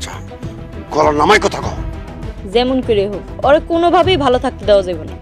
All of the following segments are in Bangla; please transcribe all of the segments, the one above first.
বাচ্চা, গলার নামায় কথা কও। যেমন করে হোক ওরা কোনোভাবেই ভালো থাকতে দেওয়া যাবে না।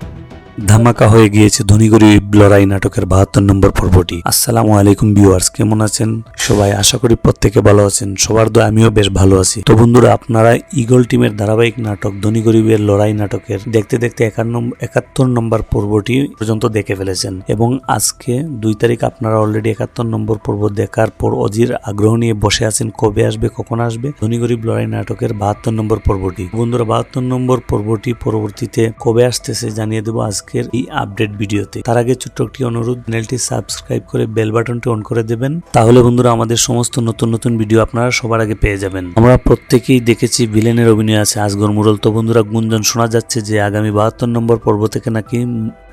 ধামাকা হয়ে গিয়েছে ধনী গরিব লড়াই নাটকের 72 নম্বর পর্বটি। আসসালামু আলাইকুম ভিউয়ার্স, কেমন আছেন সবাই? আশা করি প্রত্যেকে ভালো আছেন। সবার দোয়া আমিও বেশ ভালো আছি। তো বন্ধুরা, আপনারা ইগল টিমের ধারাবাহিক নাটক ধনী গরিবের লড়াই নাটকের দেখতে দেখতে 71 নম্বর পর্বটি পর্যন্ত দেখে ফেলেছেন এবং আজকে 2 তারিখ আপনারা অলরেডি 71 নম্বর পর্ব দেখার পর অধীর আগ্রহ নিয়ে বসে আছেন কবে আসবে, কখন আসবে ধনী গরিব লড়াই নাটকের 72 নম্বর পর্বটি। বন্ধুরা, 72 নম্বর পর্বটি পরবর্তীতে কবে আসতেছে জানিয়ে দেবো আজকের এই আপডেট ভিডিওতে। তার আগে ছোট্ট একটি অনুরোধ, চ্যানেলটি সাবস্ক্রাইব করে বেল বাটনটি অন করে দেবেন, তাহলে বন্ধুরা আমাদের সমস্ত নতুন নতুন ভিডিও আপনারা সবার আগে পেয়ে যাবেন। আমরা প্রত্যেকেই দেখেছি ভিলেনের অভিনয় আছে আসগর মুরল। তো বন্ধুরা, গুঞ্জন শোনা যাচ্ছে যে আগামী 72 নম্বর পর্ব থেকে নাকি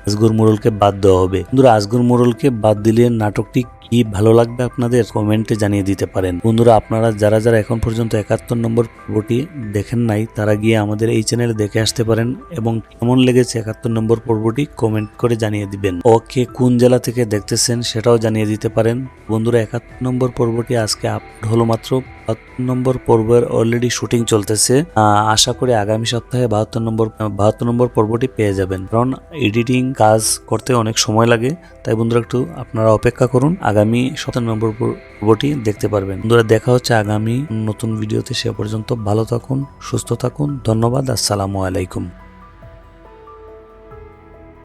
আসগর মুরলকে বাদ দেওয়া হবে। বন্ধুরা, আসগর মুরলকে বাদ দিলে নাটকটি কি ভালো লাগবে আপনাদের কমেন্টে জানিয়ে দিতে পারেন। বন্ধুরা, আপনারা যারা যারা এখন পর্যন্ত 71 নম্বর পর্বটি দেখেন নাই তারা গিয়ে আমাদের এই চ্যানেলে দেখে আসতে পারেন এবং কেমন লেগেছে 71 নম্বর পর্বটি কমেন্ট করে জানিয়ে দিবেন। ওকে, কোন জেলা থেকে দেখতেছেন সেটাও জানিয়ে দিতে পারেন। বন্ধুরা, 71 নম্বর পর্বটি আজকে আপলোড হলো মাত্র। 72 নম্বর পর্বের অলরেডি শুটিং চলতেছে। আশা করি আগামী সপ্তাহে 72 নম্বর পর্বটি পেয়ে যাবেন, কারণ এডিটিং কাজ করতে অনেক সময় লাগে। তাই বন্ধুরা, একটু আপনারা অপেক্ষা করুন, আগামী 70 নম্বর পর্বটি দেখতে পারবেন। বন্ধুরা, দেখা হচ্ছে আগামী নতুন ভিডিওতে। সে পর্যন্ত ভালো থাকুন, সুস্থ থাকুন। ধন্যবাদ। আসসালামু আলাইকুম।